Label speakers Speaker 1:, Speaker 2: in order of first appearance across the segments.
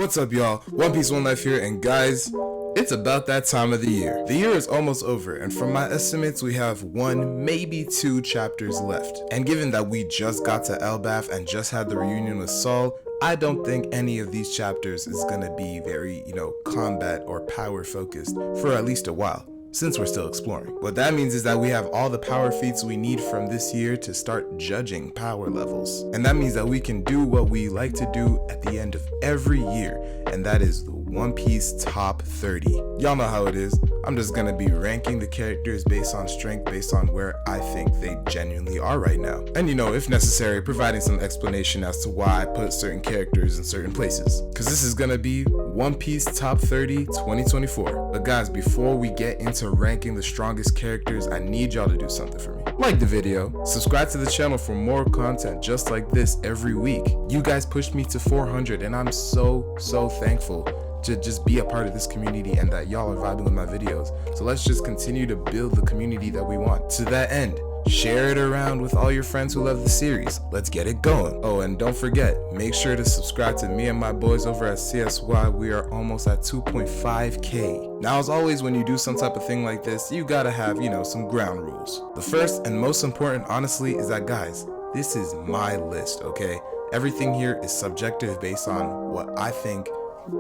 Speaker 1: What's up, y'all? One Piece One Life here, and guys, it's about that time of the year. The year is almost over, and from my estimates, we have 1, maybe 2 chapters left. And given that we just got to Elbaf and just had the reunion with Saul, I don't think any of these chapters is gonna be very, combat or power focused for at least a while, since we're still exploring. What that means is that we have all the power feats we need from this year to start judging power levels. And that means that we can do what we like to do at the end of every year, and that is the One Piece Top 30. Y'all know how it is. I'm just gonna be ranking the characters based on strength, based on where I think they genuinely are right now. And if necessary, providing some explanation as to why I put certain characters in certain places. Cause this is gonna be One Piece Top 30 2024. But guys, before we get into ranking the strongest characters, I need y'all to do something for me. Like the video, subscribe to the channel for more content just like this every week. You guys pushed me to 400 and I'm so thankful to just be a part of this community and that y'all are vibing with my videos. So let's just continue to build the community that we want. To that end, share it around with all your friends who love the series. Let's get it going. Oh, and don't forget, make sure to subscribe to me and my boys over at CSY. We are almost at 2.5K. Now, as always, when you do some type of thing like this, you gotta have, some ground rules. The first and most important, honestly, is that, guys, this is my list, okay? Everything here is subjective based on what I think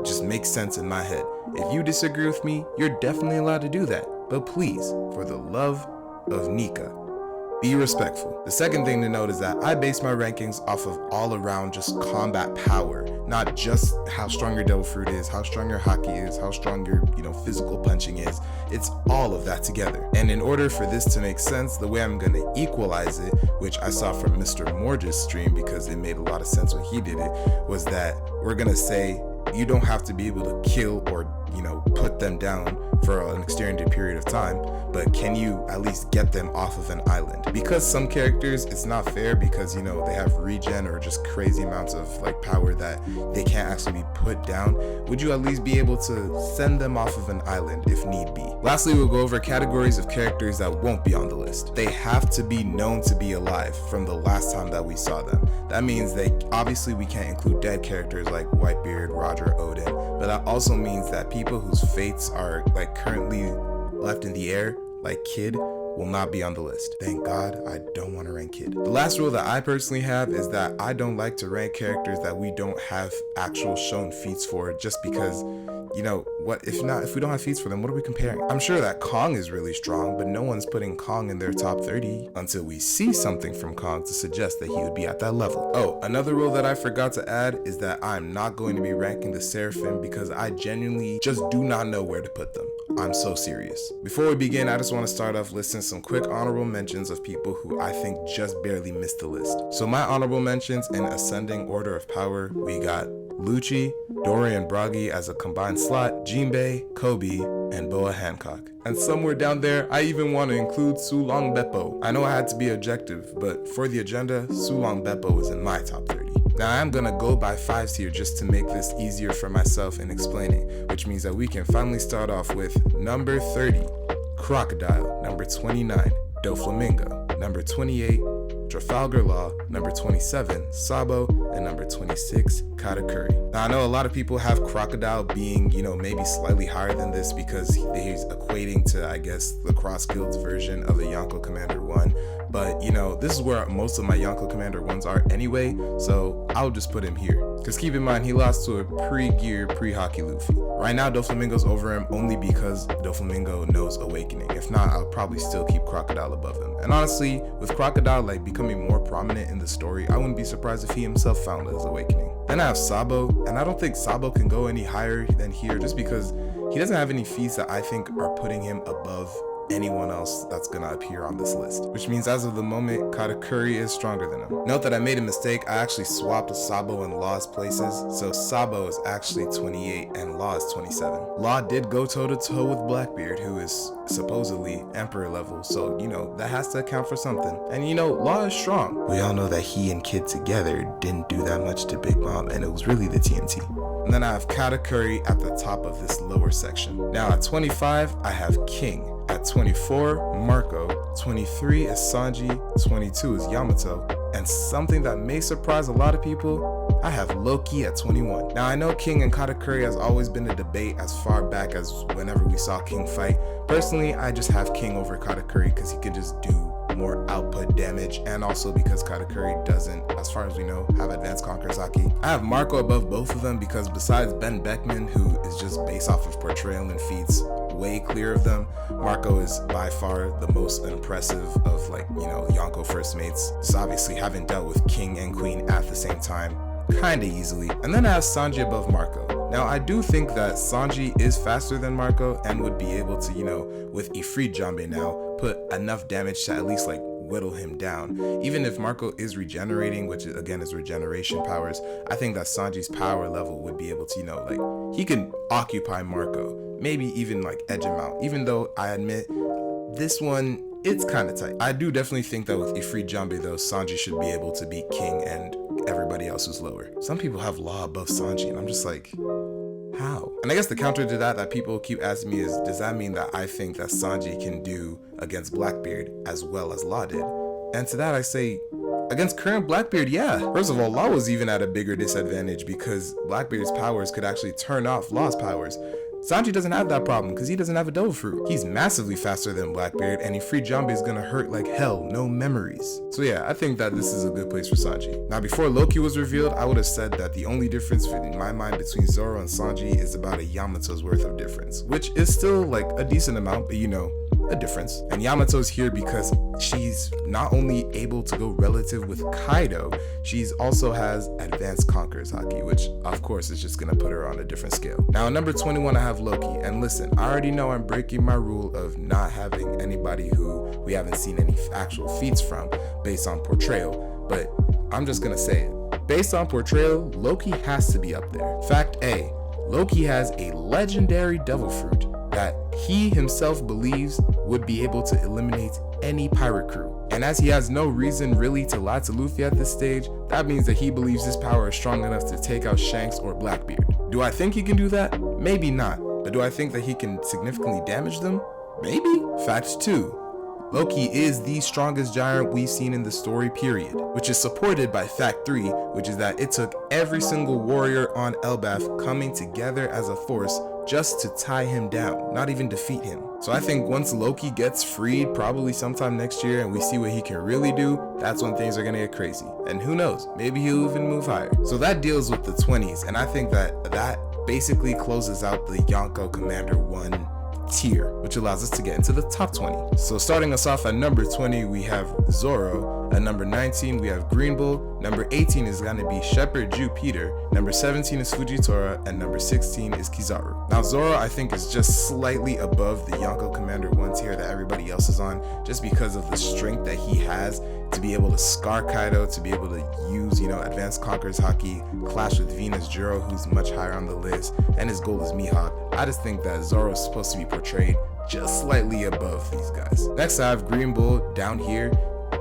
Speaker 1: just makes sense in my head. If you disagree with me, you're definitely allowed to do that. But please, for the love of Nika, be respectful. The second thing to note is that I base my rankings off of all around just combat power, not just how strong your devil fruit is, how strong your haki is, how strong your, physical punching is. It's all of that together. And in order for this to make sense, the way I'm gonna equalize it, which I saw from Mr. Morj's stream because it made a lot of sense when he did it, was that we're gonna say you don't have to be able to kill or put them down for an extended period of time, but can you at least get them off of an island? Because some characters, it's not fair because they have regen or just crazy amounts of power that they can't actually be put down. Would you at least be able to send them off of an island if need be? Lastly, we'll go over categories of characters that won't be on the list. They have to be known to be alive from the last time that we saw them. That means obviously we can't include dead characters like Whitebeard, Roger, Odin, but that also means that people whose fates are currently left in the air, like Kid, will not be on the list. Thank God I don't want to rank Kid. The last rule that I personally have is that I don't like to rank characters that we don't have actual shown feats for, just because if we don't have feats for them, what are we comparing? I'm sure that Kong is really strong, but no one's putting Kong in their top 30 until we see something from Kong to suggest that he would be at that level. Oh, another rule that I forgot to add is that I'm not going to be ranking the Seraphim because I genuinely just do not know where to put them. I'm so serious. Before we begin, I just want to start off listing some quick honorable mentions of people who I think just barely missed the list. So my honorable mentions in ascending order of power, we got Lucci, Dorian Bragi as a combined slot, Jinbei, Kobe, and Boa Hancock. And somewhere down there, I even want to include Sulong Beppo. I know I had to be objective, but for the agenda, Sulong Beppo is in my top 30. Now I'm gonna go by 5s here just to make this easier for myself in explaining, which means that we can finally start off with number 30, Crocodile, number 29, Doflamingo, number 28, Trafalgar Law, number 27, Sabo, and number 26, Katakuri. Now I know a lot of people have Crocodile being, maybe slightly higher than this because he's equating to, I guess, the Cross Guild's version of the Yonko Commander 1. But, this is where most of my Yonko Commander 1s are anyway, so I'll just put him here. Because keep in mind, he lost to a pre-gear, pre-hockey Luffy. Right now, Doflamingo's over him only because Doflamingo knows Awakening. If not, I'll probably still keep Crocodile above him. And honestly, with Crocodile becoming more prominent in the story, I wouldn't be surprised if he himself found his Awakening. Then I have Sabo, and I don't think Sabo can go any higher than here just because he doesn't have any feats that I think are putting him above anyone else that's gonna appear on this list, which means as of the moment, Katakuri is stronger than him. Note that I made a mistake. I actually swapped Sabo and Law's places, so Sabo is actually 28 and Law is 27. Law did go toe-to-toe with Blackbeard, who is supposedly Emperor level, so that has to account for something. And Law is strong. We all know that he and Kid together didn't do that much to Big Mom, and it was really the TNT. And then I have Katakuri at the top of this lower section. Now at 25, I have King. At 24, Marco, 23 is Sanji, 22 is Yamato, and something that may surprise a lot of people, I have Loki at 21. Now I know King and Katakuri has always been a debate as far back as whenever we saw King fight. Personally, I just have King over Katakuri because he can just do more output damage, and also because Katakuri doesn't, as far as we know, have advanced Conqueror's Haki. I have Marco above both of them because besides Ben Beckman, who is just based off of portrayal and feats, way clear of them, Marco is by far the most impressive of, like, you know, Yonko first mates. Just obviously having dealt with King and Queen at the same time kinda easily. And then I have Sanji above Marco. Now I do think that Sanji is faster than Marco and would be able to, you know, with Ifrit Jambe now, put enough damage to at least like whittle him down. Even if Marco is regenerating, which again is regeneration powers, I think that Sanji's power level would be able to, you know, like, he can occupy Marco, maybe even like edge him out, even though I admit this one, it's kind of tight. I do definitely think that with Ifrit Jambe though, Sanji should be able to beat King and everybody else who's lower. Some people have Law above Sanji and I'm just like, how? And I guess the counter to that people keep asking me is, does that mean that I think that Sanji can do against Blackbeard as well as Law did? And to that I say, against current Blackbeard, yeah. First of all, Law was even at a bigger disadvantage because Blackbeard's powers could actually turn off Law's powers. Sanji doesn't have that problem because he doesn't have a Devil Fruit. He's massively faster than Blackbeard, and Ifrit Jambe is gonna hurt like hell, no memories. So yeah, I think that this is a good place for Sanji. Now before Loki was revealed, I would have said that the only difference in my mind between Zoro and Sanji is about a Yamato's worth of difference, which is still like a decent amount, but you know, a difference. And Yamato's here because she's not only able to go relative with Kaido, she's also has advanced Conqueror's Haki, which of course is just gonna put her on a different scale. Now at number 21 I have Loki, and listen, I already know I'm breaking my rule of not having anybody who we haven't seen any actual feats from based on portrayal, but I'm just gonna say it. Based on portrayal, Loki has to be up there. Fact A, Loki has a legendary Devil Fruit that he himself believes would be able to eliminate any pirate crew. And as he has no reason really to lie to Luffy at this stage, that means that he believes his power is strong enough to take out Shanks or Blackbeard. Do I think he can do that? Maybe not. But do I think that he can significantly damage them? Maybe. Fact 2. Loki is the strongest giant we've seen in the story period, which is supported by fact 3, which is that it took every single warrior on Elbaf coming together as a force just to tie him down, not even defeat him. So I think once Loki gets freed, probably sometime next year, and we see what he can really do, that's when things are gonna get crazy. And who knows, maybe he'll even move higher. So that deals with the 20s, and I think that basically closes out the Yonko Commander 1 tier, which allows us to get into the top 20. So starting us off at number 20, we have Zoro. At number 19, we have Green Bull. Number 18 is going to be Shepherd Jupiter. Number 17 is Fujitora, and number 16 is Kizaru. Now Zoro, I think, is just slightly above the Yonko Commander 1 tier that everybody else is on, just because of the strength that he has to be able to scar Kaido, to be able to use, you know, advanced Conqueror's Haki, clash with Venus Juro, who's much higher on the list, and his goal is Mihawk. I just think that Zoro is supposed to be portrayed just slightly above these guys. Next I have Green Bull down here,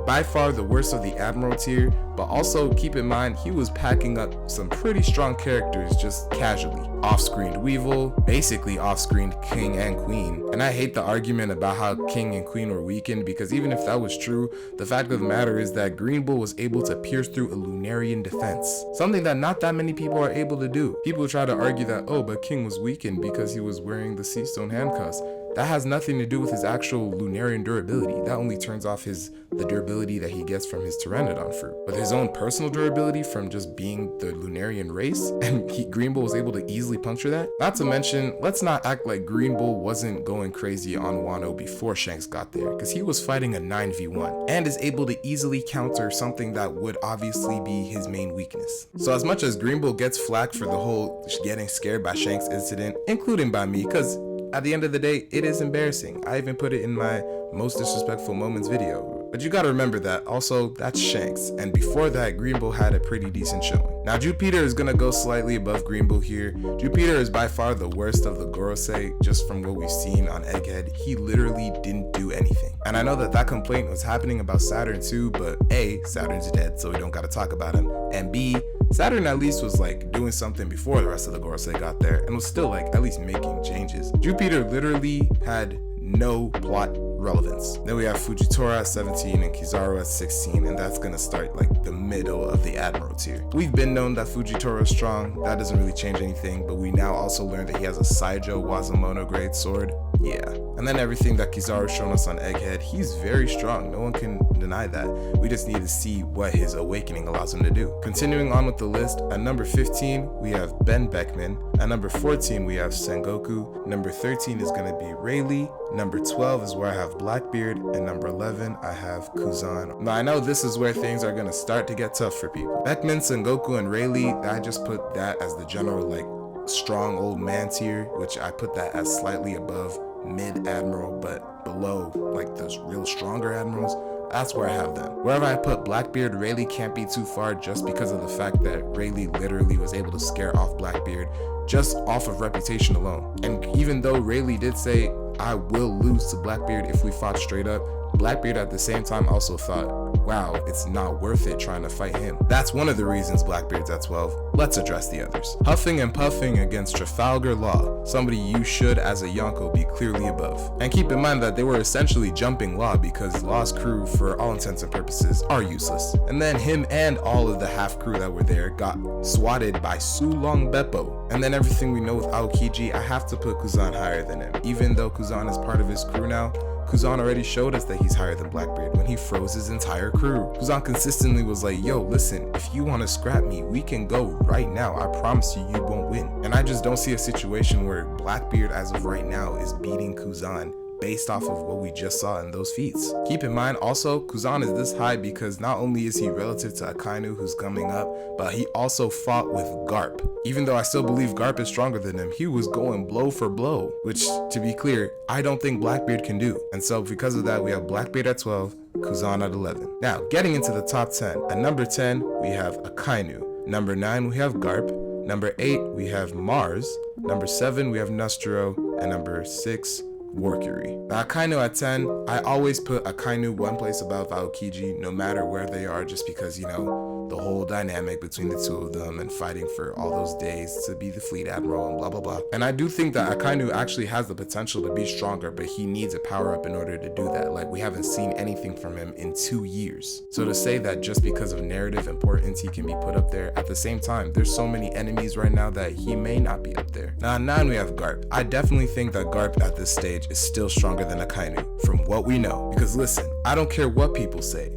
Speaker 1: by far the worst of the Admiral tier, but also keep in mind he was packing up some pretty strong characters just casually. Off-screened Weevil, basically off-screened King and Queen. And I hate the argument about how King and Queen were weakened, because even if that was true, the fact of the matter is that Green Bull was able to pierce through a Lunarian defense, something that not that many people are able to do. People try to argue that, oh, but King was weakened because he was wearing the Sea Stone handcuffs. That has nothing to do with his actual Lunarian durability. That only turns off the durability that he gets from his Pteranodon fruit. But his own personal durability from just being the Lunarian race, and Green Bull was able to easily puncture that. Not to mention, let's not act like Green Bull wasn't going crazy on Wano before Shanks got there, because he was fighting a 9v1 and is able to easily counter something that would obviously be his main weakness. So as much as Green Bull gets flack for the whole getting scared by Shanks incident, including by me, because at the end of the day, it is embarrassing. I even put it in my most disrespectful moments video. But you gotta remember that also, that's Shanks, and before that, Green Bull had a pretty decent showing. Now Jupiter is gonna go slightly above Green Bull here. Jupiter is by far the worst of the Gorosei, just from what we've seen on Egghead. He literally didn't do anything. And I know that complaint was happening about Saturn too, but A, Saturn's dead, so we don't gotta talk about him, and B, Saturn at least was like doing something before the rest of the Gorosei got there, and was still like at least making changes. Jupiter literally had no plot relevance. Then we have Fujitora at 17 and Kizaru at 16, and that's gonna start like the middle of the Admiral tier. We've been known that Fujitora is strong, that doesn't really change anything, but we now also learned that he has a Saijo Wazamono grade sword. Yeah. And then everything that Kizaru's shown us on Egghead, he's very strong, no one can deny that. We just need to see what his awakening allows him to do. Continuing on with the list, at number 15 we have Ben Beckman, at number 14 we have Sengoku, number 13 is going to be Rayleigh, number 12 is where I have Blackbeard, and number 11 I have Kuzan. Now I know this is where things are going to start to get tough for people. Beckman, Sengoku, and Rayleigh, I just put that as the general like strong old man tier, which I put that as slightly above mid admiral but below like those real stronger admirals. That's where I have them. Wherever I put Blackbeard, Rayleigh can't be too far just because of the fact that Rayleigh literally was able to scare off Blackbeard just off of reputation alone. And even though Rayleigh did say, I will lose to Blackbeard if we fought straight up, Blackbeard at the same time also thought, wow, it's not worth it trying to fight him. That's one of the reasons Blackbeard's at 12. Let's address the others. Huffing and puffing against Trafalgar Law, somebody you should as a Yonko be clearly above. And keep in mind that they were essentially jumping Law because Law's crew for all intents and purposes are useless. And then him and all of the half crew that were there got swatted by Sulong Beppo. And then everything we know with Aokiji, I have to put Kuzan higher than him. Even though Kuzan is part of his crew now, Kuzan already showed us that he's higher than Blackbeard when he froze his entire crew. Kuzan consistently was like, yo, listen, if you want to scrap me, we can go right now. I promise you, you won't win. And I just don't see a situation where Blackbeard as of right now is beating Kuzan based off of what we just saw in those feats. Keep in mind also, Kuzan is this high because not only is he relative to Akainu who's coming up, but he also fought with Garp. Even though I still believe Garp is stronger than him, he was going blow for blow, which to be clear, I don't think Blackbeard can do. And so because of that, we have Blackbeard at 12, Kuzan at 11. Now, getting into the top 10. At number 10, we have Akainu. Number 9, we have Garp. Number 8, we have Mars. Number 7, we have Nostro. And number 6, Warcury. Now Akainu at 10, I always put Akainu one place above Aokiji no matter where they are, just because, you know, the whole dynamic between the two of them and fighting for all those days to be the fleet admiral and blah blah blah. And I do think that Akainu actually has the potential to be stronger, but he needs a power up in order to do that. Like, we haven't seen anything from him in 2 years. So to say that just because of narrative importance he can be put up there, at the same time there's so many enemies right now that he may not be up there. Now at 9 we have Garp. I definitely think that Garp at this stage is still stronger than Akainu from what we know, because listen, I don't care what people say,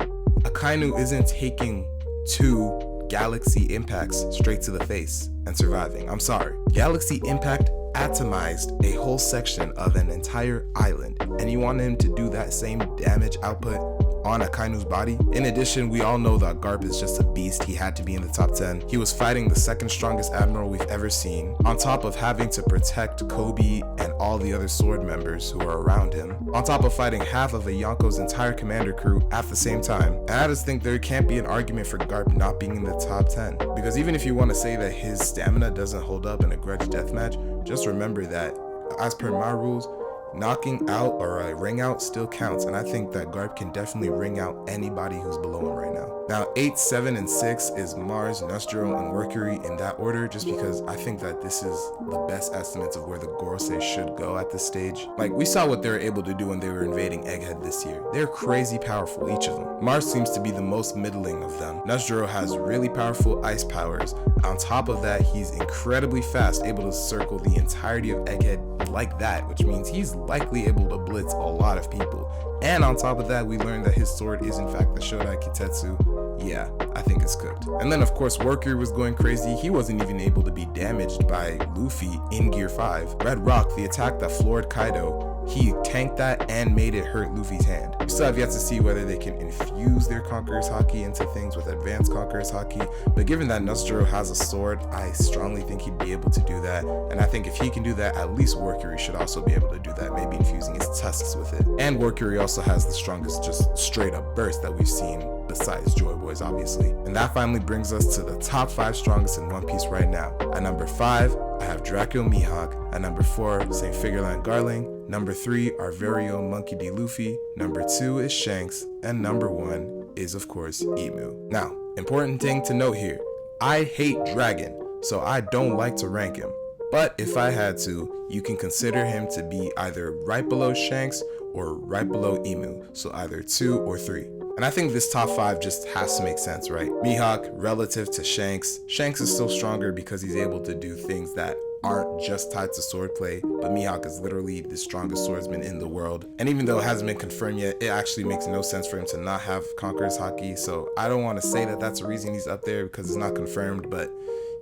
Speaker 1: Akainu isn't taking 2 galaxy impacts straight to the face and surviving. I'm sorry. Galaxy impact atomized a whole section of an entire island, and you want him to do that same damage output on Akainu's body? In addition, we all know that Garp is just a beast. He had to be in the top 10. He was fighting the second strongest admiral we've ever seen, on top of having to protect Kobe and all the other sword members who are around him, on top of fighting half of a Yonko's entire commander crew at the same time. And I just think there can't be an argument for Garp not being in the top 10, because even if you want to say that his stamina doesn't hold up in a grudge deathmatch, just remember that as per my rules, knocking out or a ring out still counts, and I think that Garp can definitely ring out anybody who's below him right now. Now 8, 7, and 6 is Mars, Nostro, and Mercury in that order, just because I think that this is the best estimates of where the Gorosei should go at this stage. Like, we saw what they were able to do when they were invading Egghead this year. They're crazy powerful, each of them. Mars seems to be the most middling of them. Nostro has really powerful ice powers. On top of that, he's incredibly fast, able to circle the entirety of Egghead like that, which means he's likely able to blitz a lot of people. And on top of that, we learned that his sword is in fact the Shodai Kitetsu. Yeah, I think it's cooked. And then of course Warcury was going crazy. He wasn't even able to be damaged by Luffy in Gear 5. Red Rock, the attack that floored Kaido, he tanked that and made it hurt Luffy's hand. We still have yet to see whether they can infuse their Conqueror's Haki into things with advanced Conqueror's Haki, but given that Nostro has a sword, I strongly think he'd be able to do that. And I think if he can do that, at least Warcury should also be able to do that, maybe infusing his tusks with it. And Warcury also has the strongest just straight up burst that we've seen, besides Joy Boys obviously. And that finally brings us to the top 5 strongest in One Piece right now. At number 5, I have Dracula Mihawk. At number 4, St. Figureland Garling. Number 3, our very own Monkey D. Luffy. Number 2 is Shanks. And number 1 is of course Emu. Now, important thing to note here, I hate Dragon, so I don't like to rank him. But if I had to, you can consider him to be either right below Shanks or right below Emu, so either 2 or 3. And I think this top 5 just has to make sense, right? Mihawk relative to Shanks. Shanks is still stronger because he's able to do things that aren't just tied to swordplay, but Mihawk is literally the strongest swordsman in the world. And even though it hasn't been confirmed yet, it actually makes no sense for him to not have Conqueror's Haki. So I don't want to say that that's the reason he's up there because it's not confirmed, but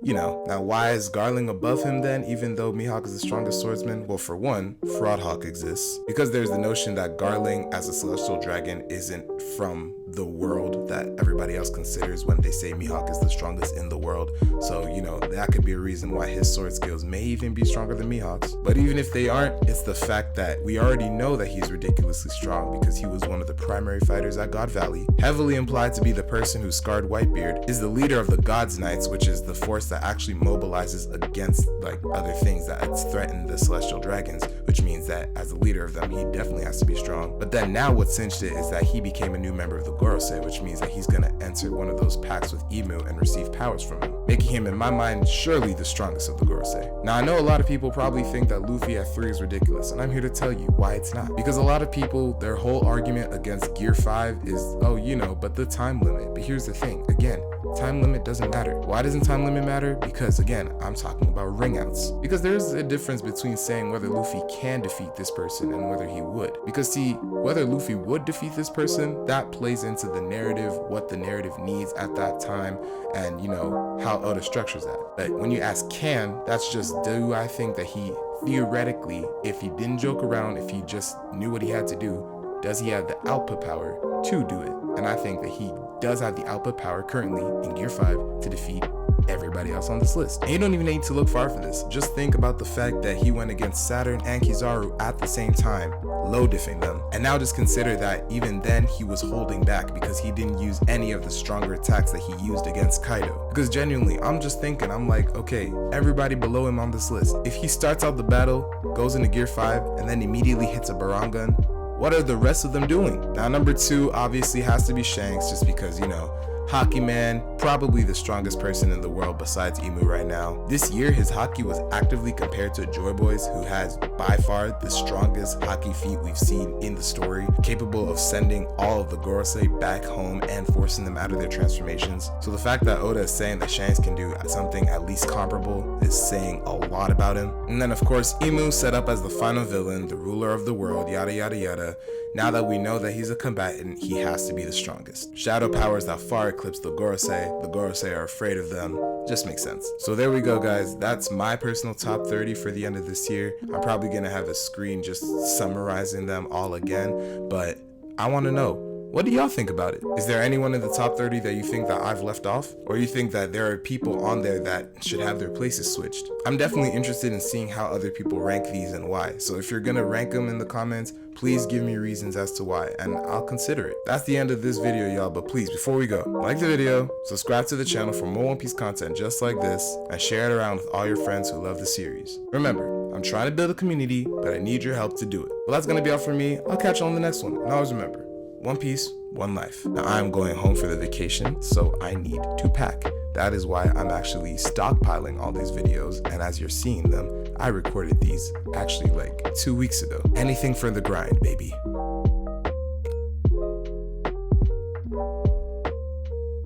Speaker 1: you know. Now why is Garling above him then, even though Mihawk is the strongest swordsman? Well, for one, Fraudhawk exists. Because there's the notion that Garling as a celestial dragon isn't from the world that everybody else considers when they say Mihawk is the strongest in the world. So, you know, that could be a reason why his sword skills may even be stronger than Mihawk's. But even if they aren't, it's the fact that we already know that he's ridiculously strong because he was one of the primary fighters at God Valley. Heavily implied to be the person who scarred Whitebeard, is the leader of the God's Knights, which is the force that actually mobilizes against like other things that threaten the celestial dragons, which means that as the leader of them, he definitely has to be strong. But then now what cinched it is that he became a new member of the Gorosei, which means that he's gonna enter one of those packs with Emu and receive powers from him, making him, in my mind, surely the strongest of the Gorosei. Now I know a lot of people probably think that Luffy at 3 is ridiculous, and I'm here to tell you why it's not. Because a lot of people, their whole argument against Gear 5 is, oh, you know, but the time limit. But here's the thing, again, time limit doesn't matter. Why doesn't time limit matter? Because again, I'm talking about ring outs. Because there's a difference between saying whether Luffy can defeat this person and whether he would. Because see, whether Luffy would defeat this person, that plays into the narrative, what the narrative needs at that time, and you know, how Oda structures that. But when you ask can, that's just, do I think that he theoretically, if he didn't joke around, if he just knew what he had to do, does he have the output power to do it? And I think that he does have the output power currently in Gear 5 to defeat everybody else on this list. And you don't even need to look far for this. Just think about the fact that he went against Saturn and Kizaru at the same time, low diffing them. And now just consider that even then he was holding back because he didn't use any of the stronger attacks that he used against Kaido. Because genuinely, I'm just thinking, I'm like, okay, everybody below him on this list, if he starts out the battle, goes into Gear 5, and then immediately hits a Barangan, what are the rest of them doing? Now, number 2 obviously has to be Shanks, just because, you know, Haki Man, probably the strongest person in the world besides Emu right now. This year, his Haki was actively compared to Joy Boy's, who has by far the strongest Haki feat we've seen in the story, capable of sending all of the Gorosei back home and forcing them out of their transformations. So the fact that Oda is saying that Shanks can do something at least comparable is saying a lot about him. And then of course, Emu set up as the final villain, the ruler of the world, yada yada yada. Now that we know that he's a combatant, he has to be the strongest. Shadow powers that far eclipse the Gorosei are afraid of them. Just makes sense. So there we go, guys. That's my personal top 30 for the end of this year. I'm probably gonna have a screen just summarizing them all again, but I want to know, what do y'all think about it? Is there anyone in the top 30 that you think that I've left off? Or you think that there are people on there that should have their places switched? I'm definitely interested in seeing how other people rank these and why. So if you're gonna rank them in the comments, please give me reasons as to why, and I'll consider it. That's the end of this video, y'all, but please, before we go, like the video, subscribe to the channel for more One Piece content just like this, and share it around with all your friends who love the series. Remember, I'm trying to build a community, but I need your help to do it. Well, that's gonna be all for me. I'll catch you on the next one, and always remember, one piece, one life. Now I'm going home for the vacation, so I need to pack. That is why I'm actually stockpiling all these videos, and as you're seeing them, I recorded these actually like 2 weeks ago. Anything for the grind, baby.